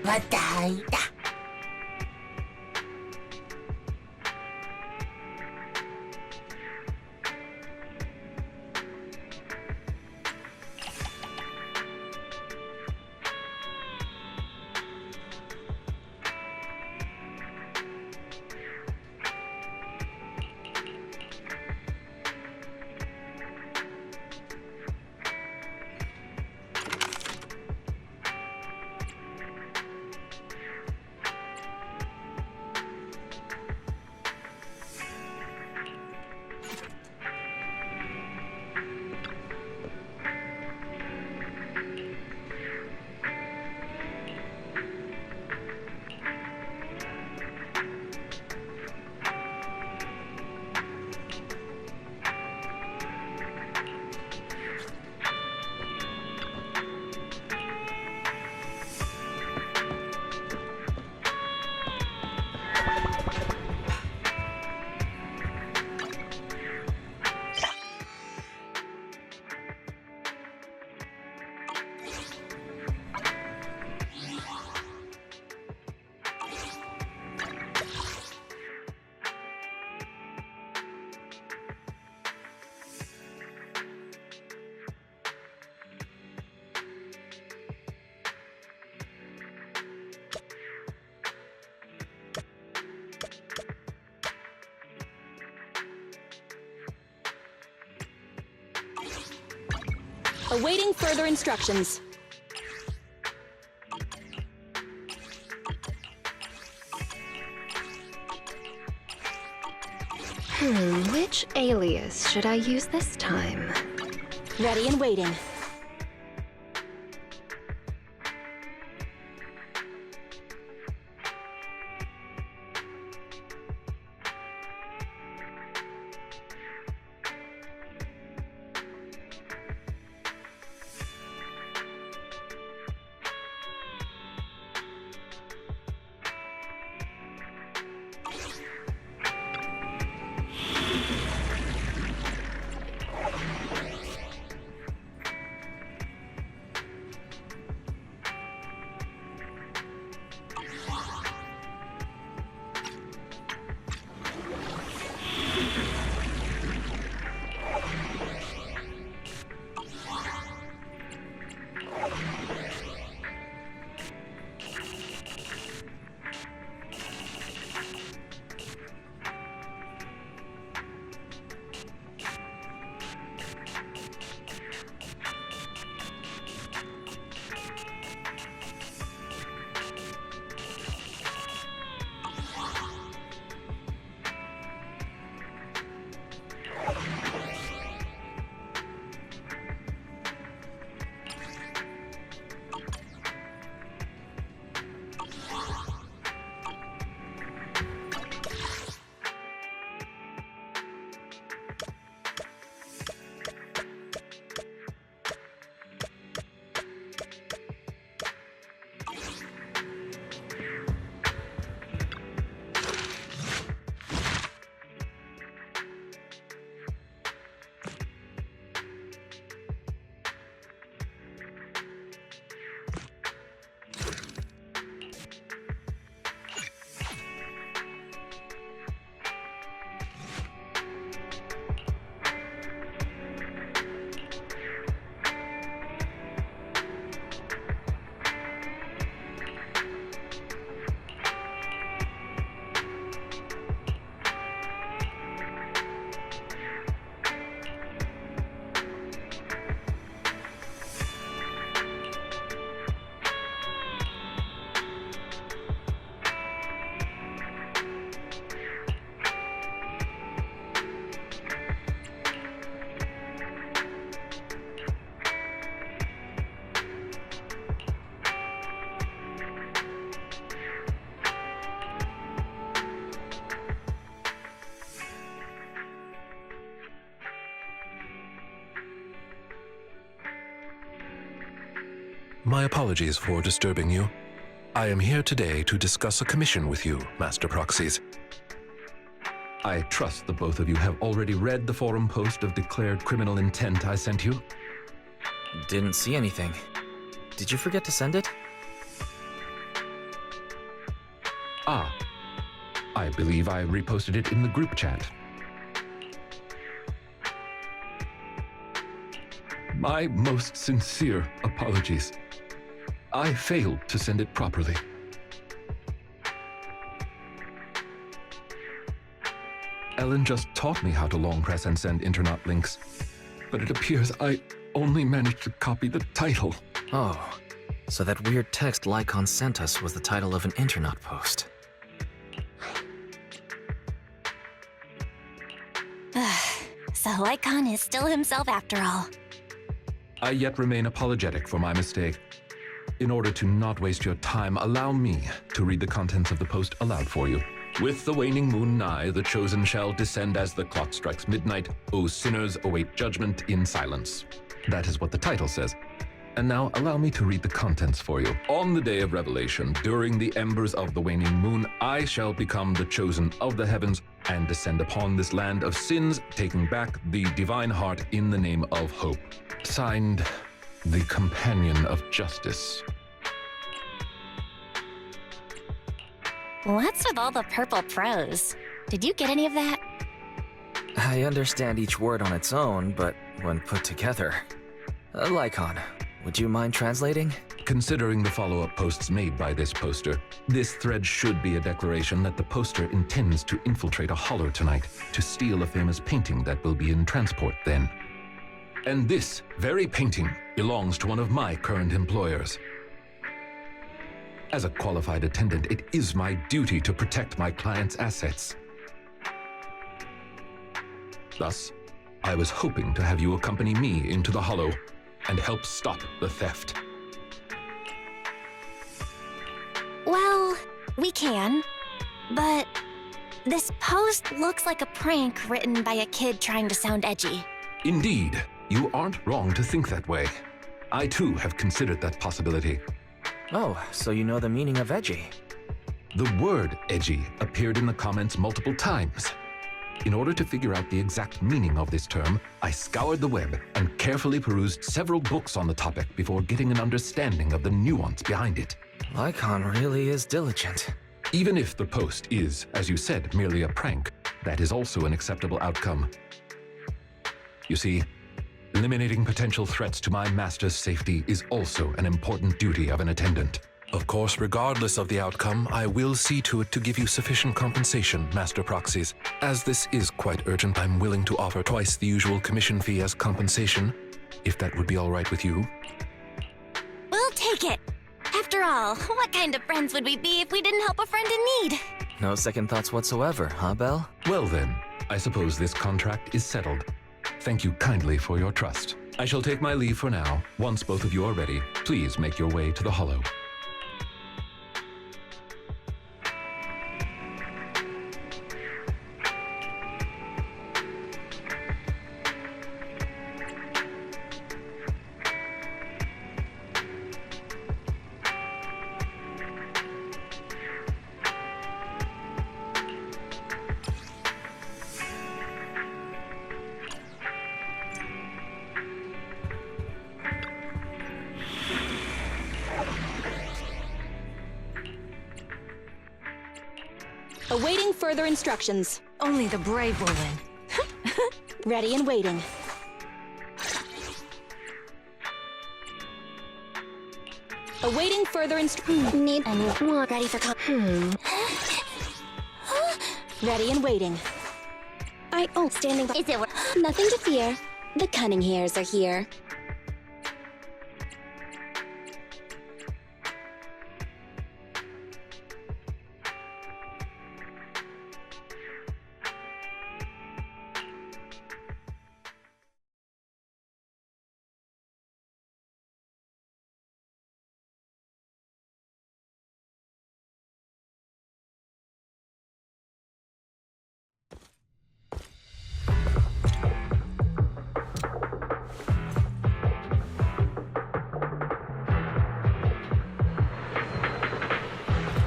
왔다 있다. Awaiting further instructions. Which alias should I use this time? Ready and waiting. My apologies for disturbing you. I am here today to discuss a commission with you, Master Proxies. I trust the both of you have already read the forum post of declared criminal intent I sent you. Didn't see anything. Did you forget to send it? Ah, I believe I reposted it in the group chat. My most sincere apologies. I failed to send it properly. Ellen just taught me how to long press and send internet links, but it appears I only managed to copy the title. Oh, so that weird text Lycon sent us was the title of an internet post. So Lycon is still himself after all. I yet remain apologetic for my mistake. In order to not waste your time, allow me to read the contents of the post aloud for you. With the waning moon nigh, the chosen shall descend as the clock strikes midnight. O sinners, await judgment in silence. That is what the title says. And now allow me to read the contents for you. On the day of revelation, during the embers of the waning moon, I shall become the chosen of the heavens and descend upon this land of sins, taking back the divine heart in the name of hope. Signed, the Companion of Justice. What's with all the purple prose? Did you get any of that? I understand each word on its own, but when put together... Lycon, would you mind translating? Considering the follow-up posts made by this poster, this thread should be a declaration that the poster intends to infiltrate a hollow tonight to steal a famous painting that will be in transport then. And this very painting belongs to one of my current employers. As a qualified attendant, it is my duty to protect my client's assets. Thus, I was hoping to have you accompany me into the hollow and help stop the theft. Well, we can, but this post looks like a prank written by a kid trying to sound edgy. Indeed, you aren't wrong to think that way. I too have considered that possibility. Oh, so you know the meaning of edgy. The word edgy appeared in the comments multiple times. In order to figure out the exact meaning of this term, I scoured the web and carefully perused several books on the topic before getting an understanding of the nuance behind it. Lycon really is diligent. Even if the post is, as you said, merely a prank, that is also an acceptable outcome. You see, eliminating potential threats to my master's safety is also an important duty of an attendant. Of course, regardless of the outcome, I will see to it to give you sufficient compensation, Master Proxies. As this is quite urgent, I'm willing to offer twice the usual commission fee as compensation, if that would be all right with you. We'll take it. After all, what kind of friends would we be if we didn't help a friend in need? No second thoughts whatsoever, huh, Belle? Well then, I suppose this contract is settled. Thank you kindly for your trust. I shall take my leave for now. Once both of you are ready, please make your way to the hollow. Awaiting further instructions. Only the brave will win. Ready and waiting. Awaiting further instructions. Need more. Ready for Ready and waiting. standing by. Is it Nothing to fear. The cunning hairs are here.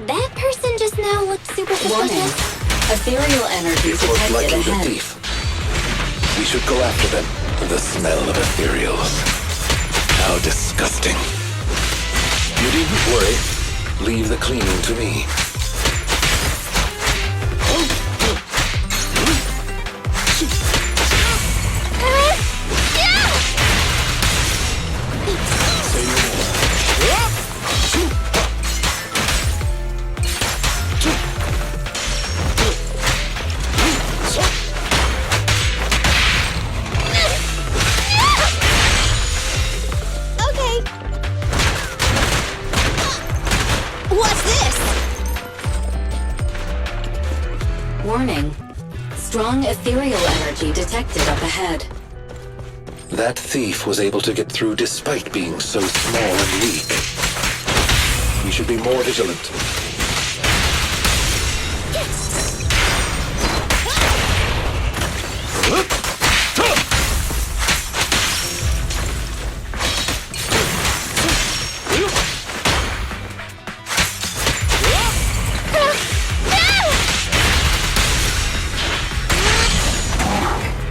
That person just now looked super suspicious. Ethereal energy Most detected likely the ahead. thief. We should go after them. The smell of ethereals. How disgusting. You needn't worry. Leave the cleaning to me. Warning. Strong ethereal energy detected up ahead. That thief was able to get through despite being so small and weak. We should be more vigilant.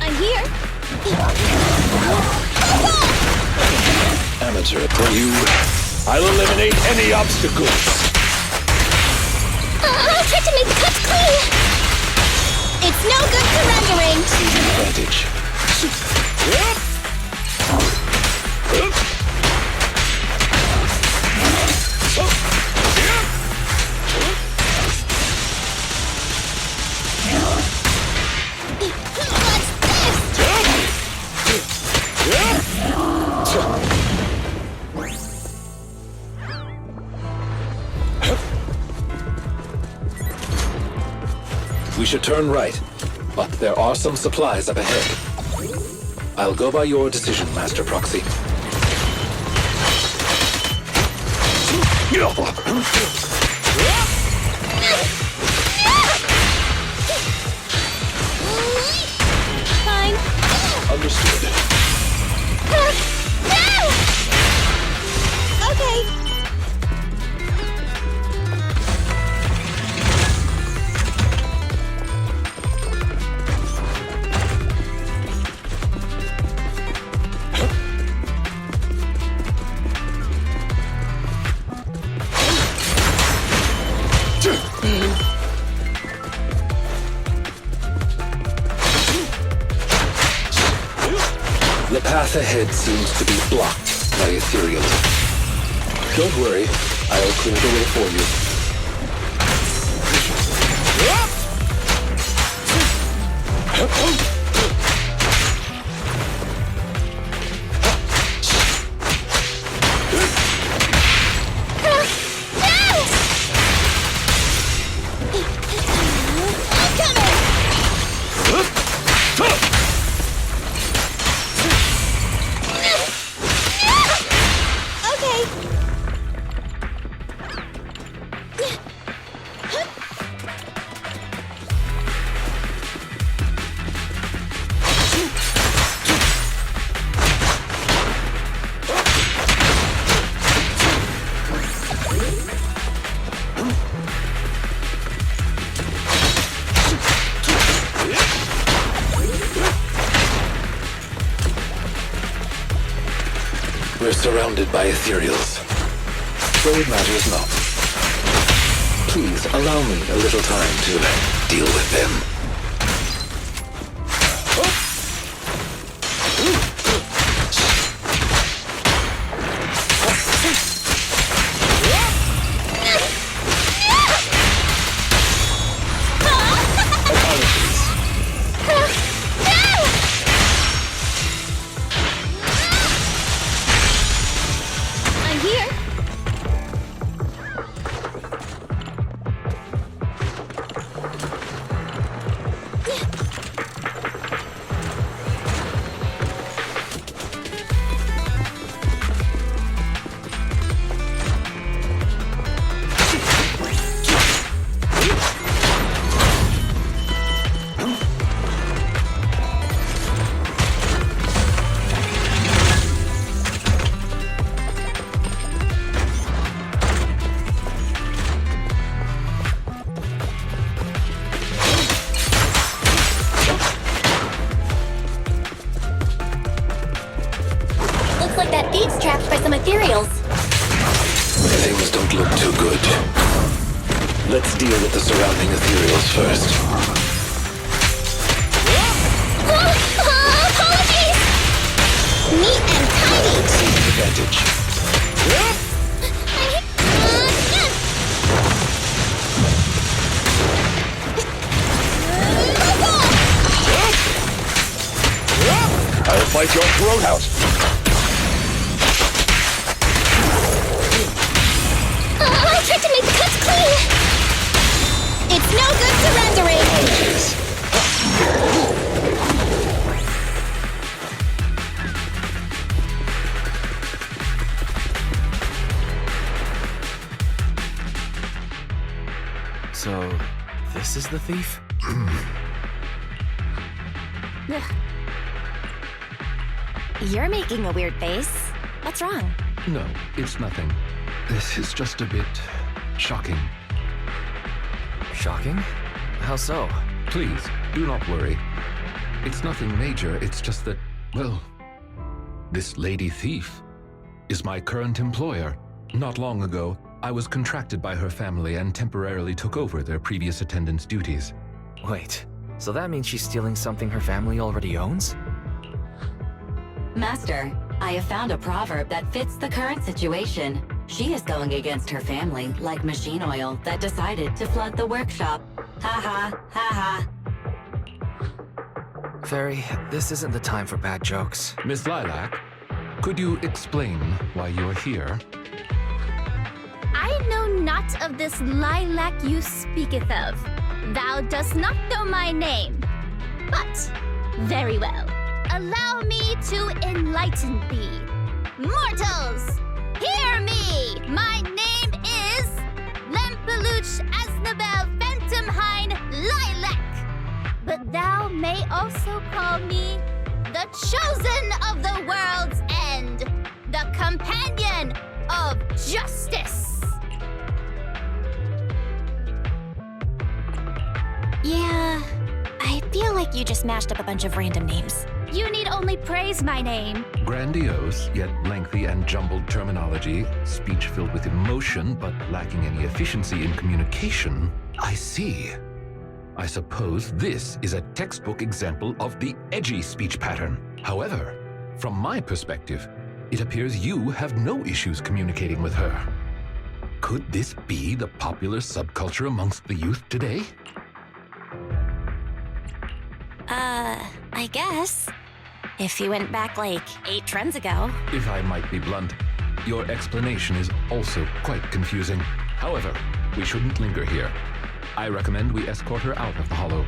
I'm here. Amateur, for you, I'll eliminate any obstacles. I'll try to make the cuts clean. It's no good surrendering. Advantage. We should turn right, but there are some supplies up ahead. I'll go by your decision, Master Proxy. Fine. Understood. Okay. The path ahead seems to be blocked by ethereals. Don't worry, I'll clear the way for you. We're surrounded by ethereals, so it matters not. Please allow me a little time to deal with them. I'm here. Looks like that thief's trapped by some ethereals. Things don't look too good. Let's deal with the surrounding ethereals first. Apologies! Neat and tidy. Advantage. I'll fight your throat out. I tried to make the cuts clean. It's no good surrendering. So, this is the thief? You're making a weird face. What's wrong? No, it's nothing. This is just a bit shocking. Shocking? How so? Please, do not worry. It's nothing major, it's just that, well, this lady thief is my current employer. Not long ago, I was contracted by her family and temporarily took over their previous attendant's duties. Wait, so that means she's stealing something her family already owns? Master, I have found a proverb that fits the current situation. She is going against her family, like machine oil that decided to flood the workshop. Ha ha, ha ha. Fairy, this isn't the time for bad jokes. Miss Lilac, could you explain why you are here? I know not of this lilac you speaketh of. Thou dost not know my name. But, very well. Allow me to enlighten thee. Mortals, hear me! My name is Lempeluch Asnabel Phantomhine Lilac. But thou may also call me the chosen of the world's end, the companion of justice. Yeah, I feel like you just mashed up a bunch of random names. You need only praise my name. Grandiose, yet lengthy and jumbled terminology, speech filled with emotion but lacking any efficiency in communication. I see. I suppose this is a textbook example of the edgy speech pattern. However, from my perspective, it appears you have no issues communicating with her. Could this be the popular subculture amongst the youth today? I guess. If you went back like 8 trends ago. If I might be blunt, your explanation is also quite confusing. However, we shouldn't linger here. I recommend we escort her out of the hollow.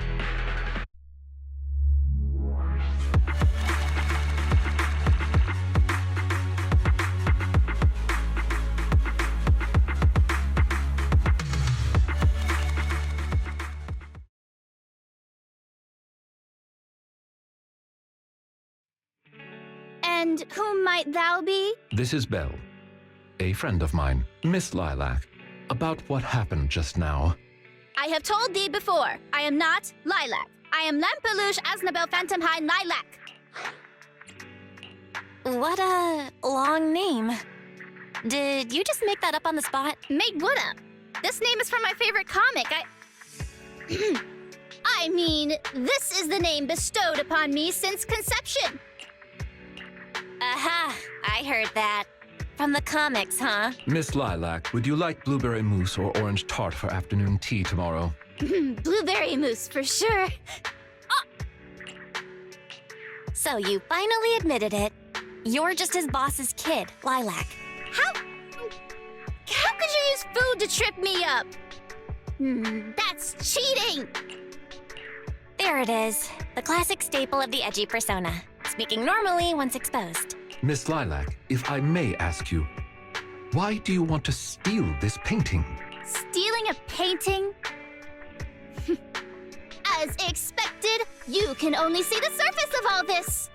And whom might thou be? This is Belle, a friend of mine, Miss Lilac. About what happened just now. I have told thee before, I am not Lilac. I am Lempeluch Asnabel Phantomhine Lilac. What a long name. Did you just make that up on the spot? Made what up? This name is from my favorite comic. I mean, this is the name bestowed upon me since conception. Aha, I heard that. From the comics, huh? Miss Lilac, would you like blueberry mousse or orange tart for afternoon tea tomorrow? Blueberry mousse for sure. So you finally admitted it. You're just his boss's kid, Lilac. How could you use food to trip me up? That's cheating. There it is. The classic staple of the edgy persona. Speaking normally once exposed. Miss Lilac, if I may ask you, why do you want to steal this painting? Stealing a painting? As expected, you can only see the surface of all this.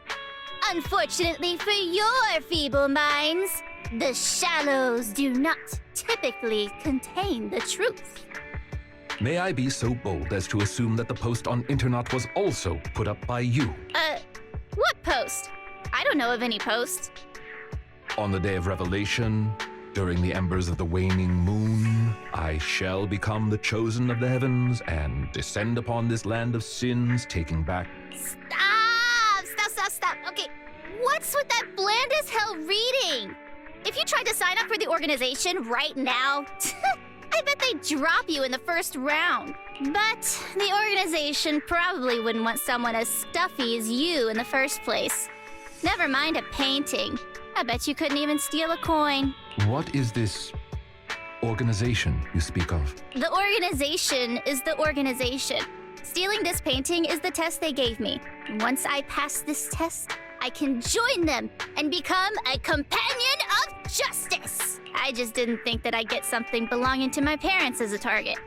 Unfortunately for your feeble minds, the shallows do not typically contain the truth. May I be so bold as to assume that the post on internet was also put up by you? What post? I don't know of any post. On the day of revelation, during the embers of the waning moon, I shall become the chosen of the heavens and descend upon this land of sins, taking back... Stop. Okay, what's with that bland as hell reading? If you tried to sign up for the organization right now, I bet they'd drop you in the first round. But the organization probably wouldn't want someone as stuffy as you in the first place. Never mind a painting. I bet you couldn't even steal a coin. What is this organization you speak of? The organization is the organization. Stealing this painting is the test they gave me. Once I pass this test, I can join them and become a companion of justice. I just didn't think that I'd get something belonging to my parents as a target.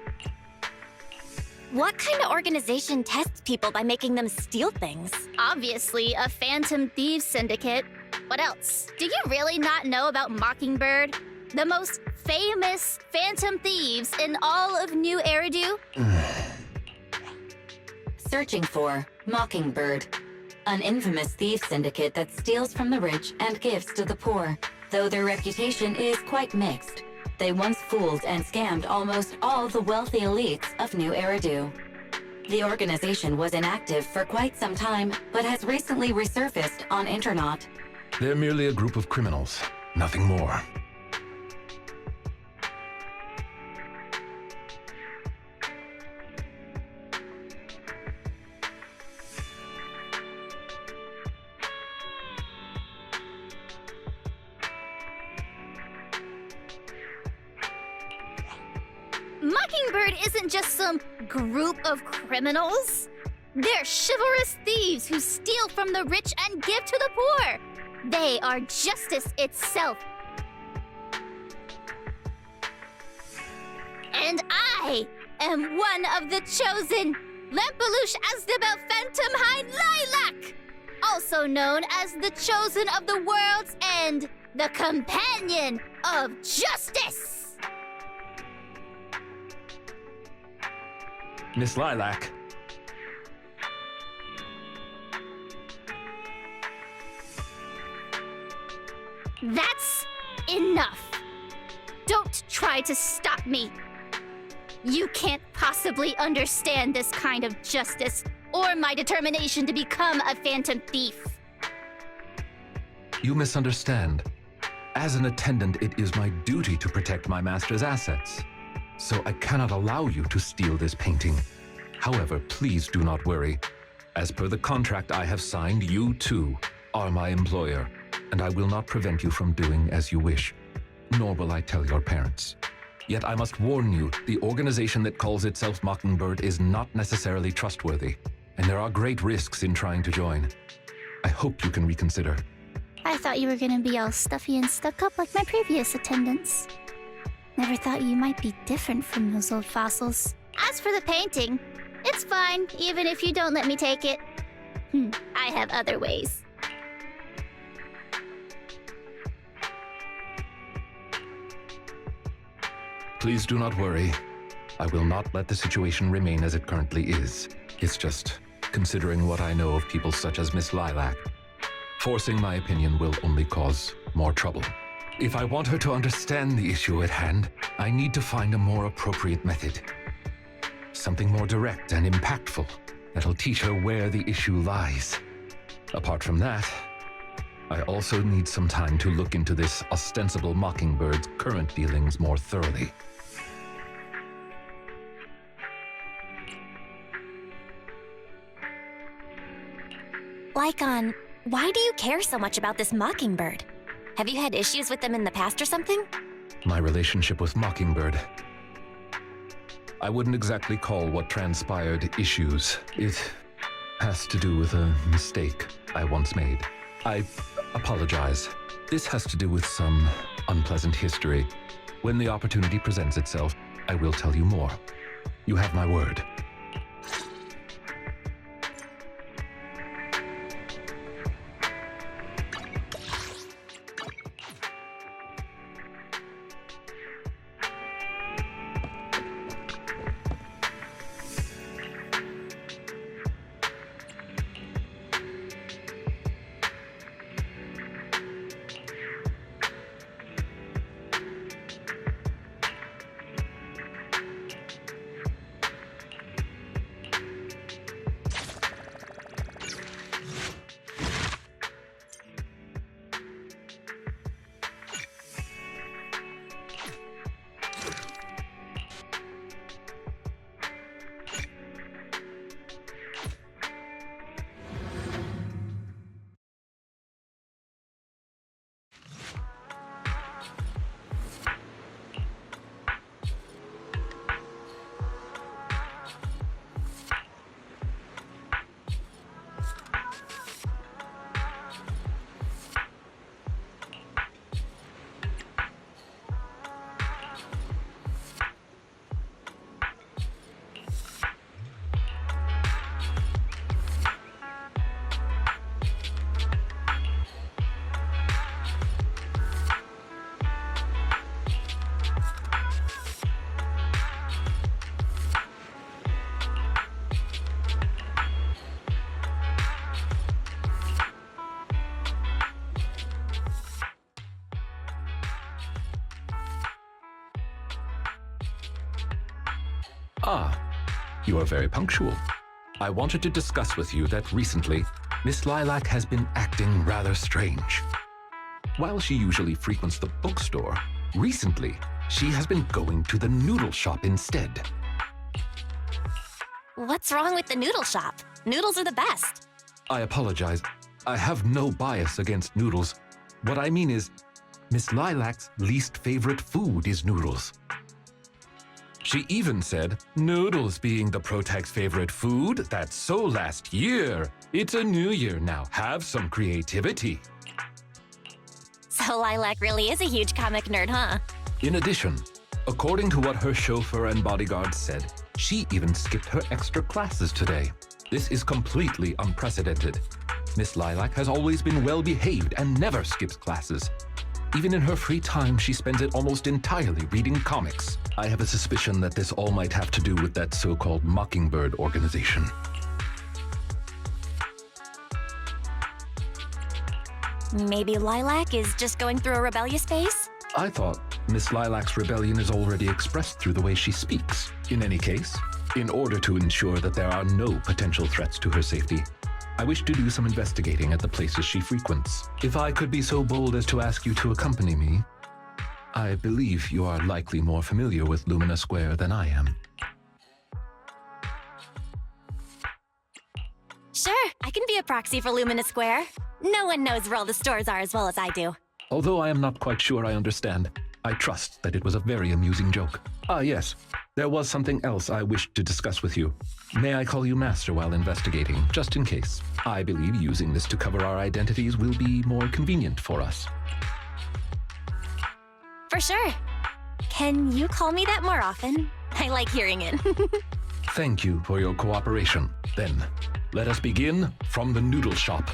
What kind of organization tests people by making them steal things? Obviously, a Phantom Thieves Syndicate. What else? Do you really not know about Mockingbird? The most famous Phantom Thieves in all of New Eridu? Searching for Mockingbird, an infamous thief syndicate that steals from the rich and gives to the poor. Though their reputation is quite mixed, they once fooled and scammed almost all the wealthy elites of New Eridu. The organization was inactive for quite some time, but has recently resurfaced on Internaut. They're merely a group of criminals, nothing more. Mockingbird isn't just some group of criminals. They're chivalrous thieves who steal from the rich and give to the poor. They are justice itself. And I am one of the chosen, Lampeluche Asdebel Phantom Hind Lilac, also known as the Chosen of the World's End, the Companion of Justice. Miss Lilac. That's enough. Don't try to stop me. You can't possibly understand this kind of justice or my determination to become a phantom thief. You misunderstand. As an attendant, it is my duty to protect my master's assets. So I cannot allow you to steal this painting. However, please do not worry. As per the contract I have signed, you too are my employer, and I will not prevent you from doing as you wish, nor will I tell your parents. Yet I must warn you, the organization that calls itself Mockingbird is not necessarily trustworthy, and there are great risks in trying to join. I hope you can reconsider. I thought you were gonna be all stuffy and stuck up like my previous attendants. Never thought you might be different from those old fossils. As for the painting, it's fine, even if you don't let me take it. I have other ways. Please do not worry. I will not let the situation remain as it currently is. It's just, considering what I know of people such as Miss Lilac, forcing my opinion will only cause more trouble. If I want her to understand the issue at hand, I need to find a more appropriate method. Something more direct and impactful that'll teach her where the issue lies. Apart from that, I also need some time to look into this ostensible Mockingbird's current dealings more thoroughly. Lycon, why do you care so much about this Mockingbird? Have you had issues with them in the past or something? My relationship with Mockingbird. I wouldn't exactly call what transpired issues. It has to do with a mistake I once made. I apologize. This has to do with some unpleasant history. When the opportunity presents itself, I will tell you more. You have my word. Ah, you are very punctual. I wanted to discuss with you that recently, Miss Lilac has been acting rather strange. While she usually frequents the bookstore, recently, she has been going to the noodle shop instead. What's wrong with the noodle shop? Noodles are the best. I apologize. I have no bias against noodles. What I mean is, Miss Lilac's least favorite food is noodles. She even said, noodles being the protag's favorite food, that's so last year. It's a new year now. Have some creativity. So Lilac really is a huge comic nerd, huh? In addition, according to what her chauffeur and bodyguard said, she even skipped her extra classes today. This is completely unprecedented. Miss Lilac has always been well-behaved and never skips classes. Even in her free time, she spends it almost entirely reading comics. I have a suspicion that this all might have to do with that so-called Mockingbird organization. Maybe Lilac is just going through a rebellious phase? I thought Miss Lilac's rebellion is already expressed through the way she speaks. In any case, in order to ensure that there are no potential threats to her safety, I wish to do some investigating at the places she frequents. If I could be so bold as to ask you to accompany me, I believe you are likely more familiar with Lumina Square than I am. Sure, I can be a proxy for Lumina Square. No one knows where all the stores are as well as I do. Although I am not quite sure I understand, I trust that it was a very amusing joke. Ah, yes. There was something else I wished to discuss with you. May I call you Master while investigating, just in case? I believe using this to cover our identities will be more convenient for us. For sure. Can you call me that more often? I like hearing it. Thank you for your cooperation. Then, let us begin from the noodle shop.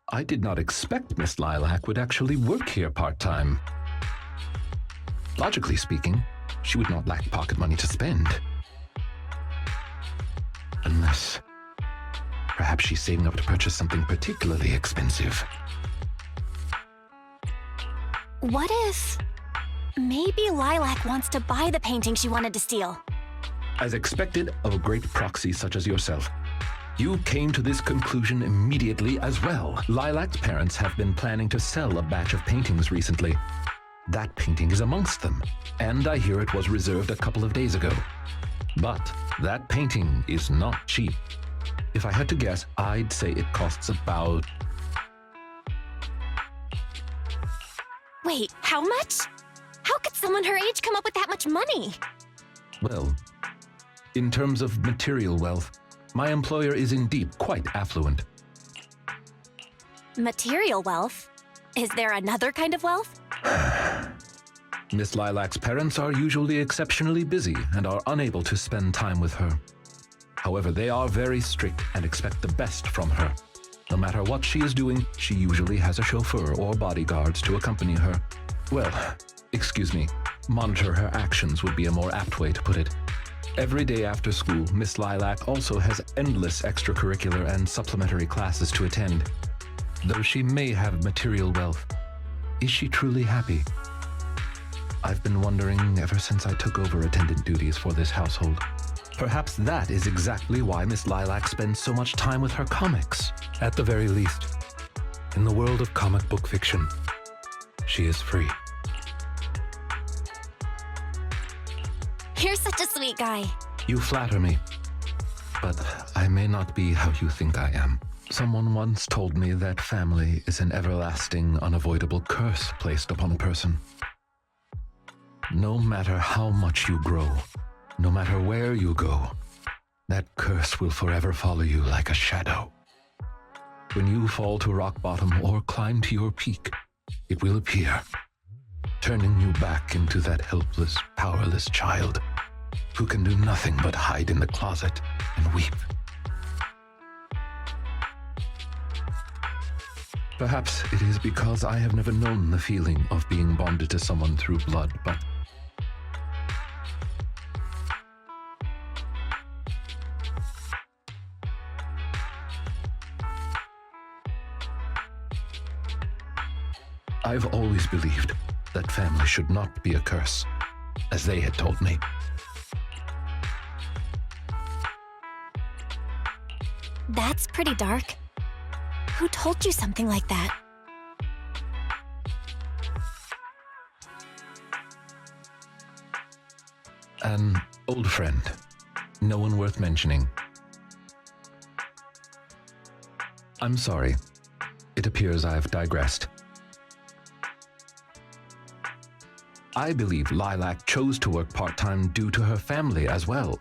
I did not expect Miss Lilac would actually work here part-time. Logically speaking, she would not lack pocket money to spend. Unless perhaps she's saving up to purchase something particularly expensive. What if maybe Lilac wants to buy the painting she wanted to steal? As expected of a great proxy such as yourself, you came to this conclusion immediately as well. Lilac's parents have been planning to sell a batch of paintings recently. That painting is amongst them, and I hear it was reserved a couple of days ago. But that painting is not cheap. If I had to guess, I'd say it costs about... Wait, how much? How could someone her age come up with that much money? Well, in terms of material wealth, my employer is indeed quite affluent. Material wealth? Is there another kind of wealth? Miss Lilac's parents are usually exceptionally busy and are unable to spend time with her. However, they are very strict and expect the best from her. No matter what she is doing, she usually has a chauffeur or bodyguards to accompany her. Well, excuse me, monitor her actions would be a more apt way to put it. Every day after school, Miss Lilac also has endless extracurricular and supplementary classes to attend. Though she may have material wealth, is she truly happy? I've been wondering ever since I took over attendant duties for this household. Perhaps that is exactly why Miss Lilac spends so much time with her comics. At the very least, in the world of comic book fiction, she is free. You're such a sweet guy. You flatter me, but I may not be how you think I am. Someone once told me that family is an everlasting, unavoidable curse placed upon a person. No matter how much you grow, no matter where you go, that curse will forever follow you like a shadow. When you fall to rock bottom or climb to your peak, it will appear, turning you back into that helpless, powerless child who can do nothing but hide in the closet and weep. Perhaps it is because I have never known the feeling of being bonded to someone through blood, but I've always believed that family should not be a curse, as they had told me. That's pretty dark. Who told you something like that? An old friend. No one worth mentioning. I'm sorry. It appears I've digressed. I believe Lilac chose to work part-time due to her family as well.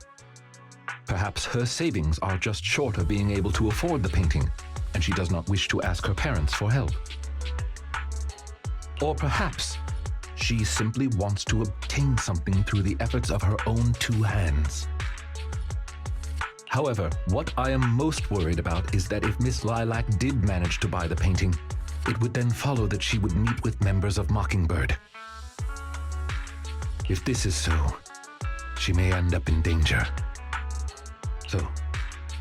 Perhaps her savings are just short of being able to afford the painting, and she does not wish to ask her parents for help. Or perhaps she simply wants to obtain something through the efforts of her own two hands. However, what I am most worried about is that if Miss Lilac did manage to buy the painting, it would then follow that she would meet with members of Mockingbird. If this is so, she may end up in danger. So,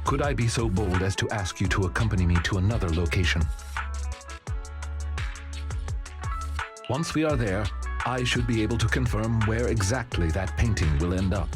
could I be so bold as to ask you to accompany me to another location? Once we are there, I should be able to confirm where exactly that painting will end up.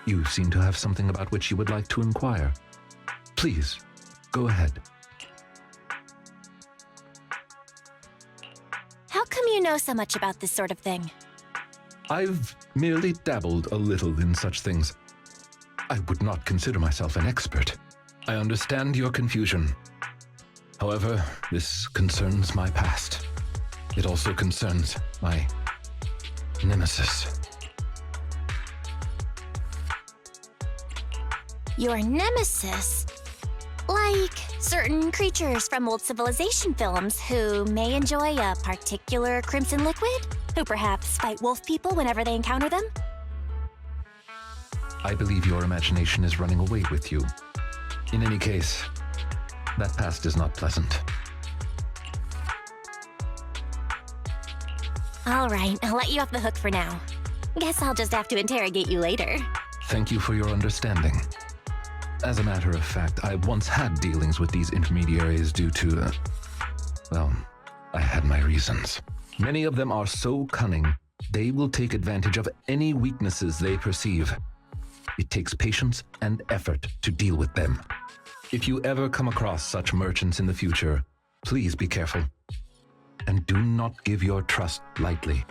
You seem to have something about which you would like to inquire. Please, go ahead. How come you know so much about this sort of thing? I've merely dabbled a little in such things. I would not consider myself an expert. I understand your confusion. However, this concerns my past. It also concerns my nemesis. Your nemesis? Like certain creatures from old civilization films who may enjoy a particular crimson liquid? Who perhaps fight wolf people whenever they encounter them? I believe your imagination is running away with you. In any case, that past is not pleasant. All right, I'll let you off the hook for now. Guess I'll just have to interrogate you later. Thank you for your understanding. As a matter of fact, I once had dealings with these intermediaries due to, well, I had my reasons. Many of them are so cunning, they will take advantage of any weaknesses they perceive. It takes patience and effort to deal with them. If you ever come across such merchants in the future, please be careful. And do not give your trust lightly.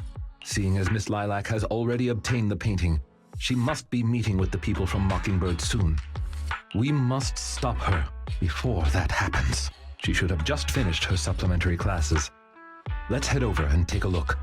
Seeing as Miss Lilac has already obtained the painting, she must be meeting with the people from Mockingbird soon. We must stop her before that happens. She should have just finished her supplementary classes. Let's head over and take a look.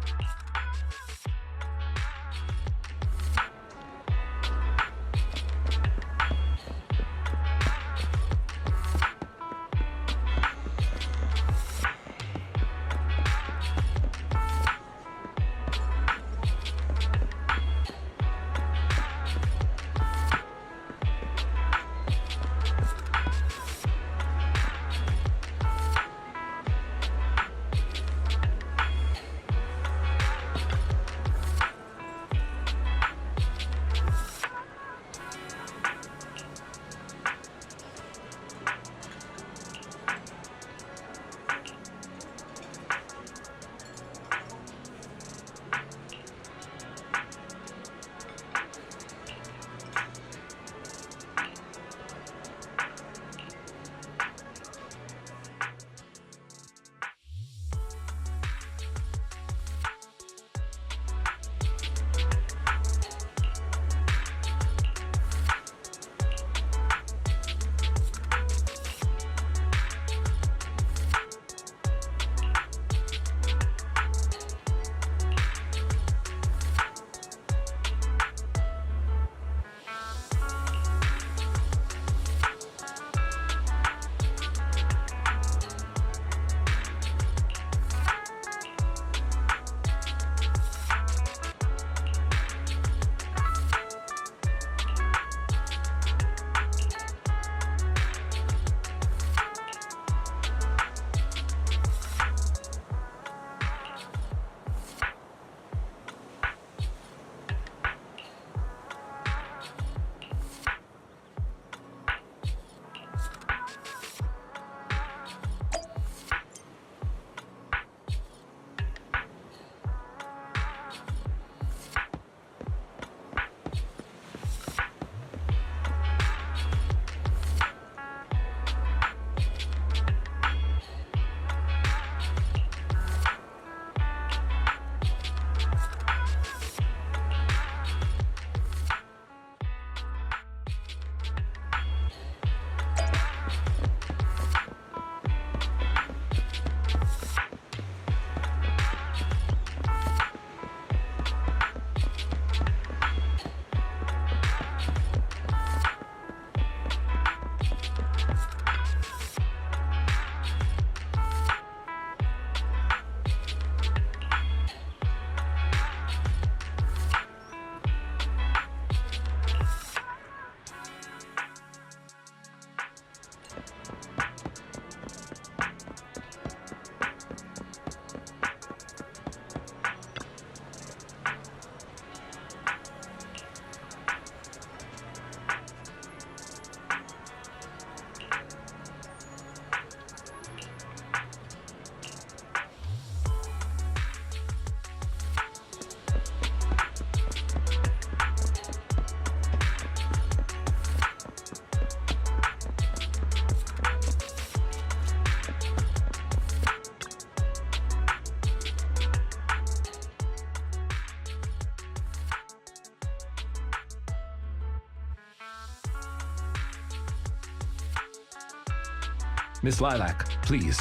Miss Lilac, please.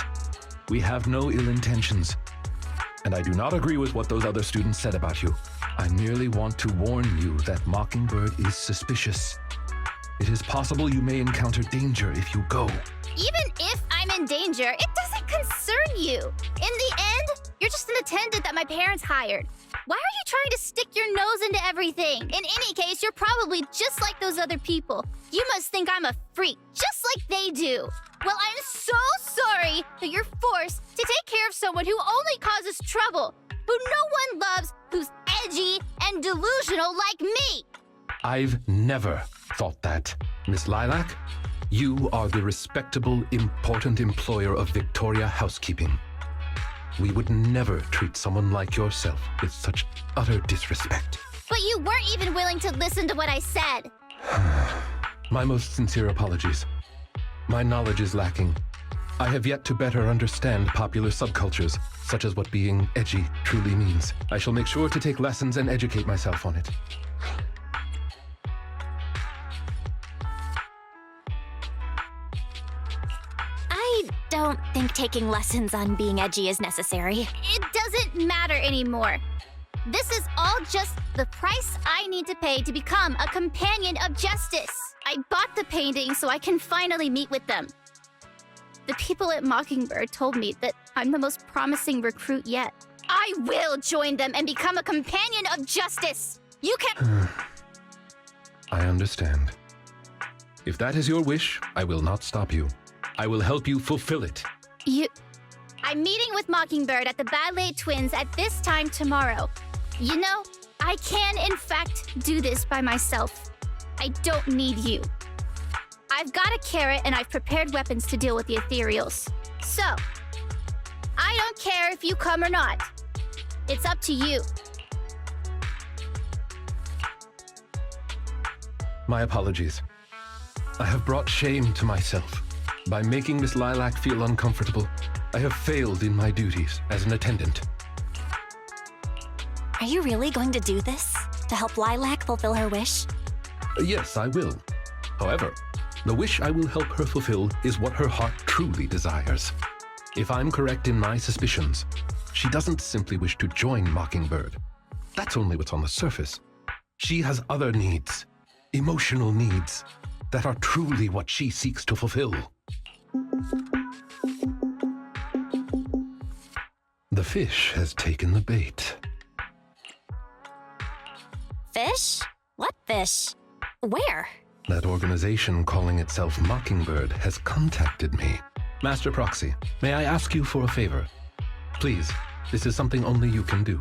We have no ill intentions. And I do not agree with what those other students said about you. I merely want to warn you that Mockingbird is suspicious. It is possible you may encounter danger if you go. Even if I'm in danger, it doesn't concern you. In the end, you're just an attendant that my parents hired. Why are you trying to stick your nose into everything? In any case, you're probably just like those other people. You must think I'm a freak, just like they do. Well, I'm so sorry that you're forced to take care of someone who only causes trouble, who no one loves, who's edgy and delusional like me. I've never thought that. Miss Lilac, you are the respectable, important employer of Victoria Housekeeping. We would never treat someone like yourself with such utter disrespect. But you weren't even willing to listen to what I said. My most sincere apologies. My knowledge is lacking. I have yet to better understand popular subcultures, such as what being edgy truly means. I shall make sure to take lessons and educate myself on it. I don't think taking lessons on being edgy is necessary. It doesn't matter anymore. This is all just the price I need to pay to become a companion of justice. I bought the painting so I can finally meet with them. The people at Mockingbird told me that I'm the most promising recruit yet. I will join them and become a companion of justice. You can... I understand. If that is your wish, I will not stop you. I will help you fulfill it. I'm meeting with Mockingbird at the Ballet Twins at this time tomorrow. You know, I can in fact do this by myself. I don't need you. I've got a carrot and I've prepared weapons to deal with the ethereals. So, I don't care if you come or not. It's up to you. My apologies. I have brought shame to myself. By making Miss Lilac feel uncomfortable, I have failed in my duties as an attendant. Are you really going to do this? To help Lilac fulfill her wish? Yes, I will. However, the wish I will help her fulfill is what her heart truly desires. If I'm correct in my suspicions, she doesn't simply wish to join Mockingbird. That's only what's on the surface. She has other needs, emotional needs, that are truly what she seeks to fulfill. The fish has taken the bait. Fish? What fish? Where? That organization calling itself Mockingbird has contacted me. Master Proxy, may I ask you for a favor? Please, this is something only you can do.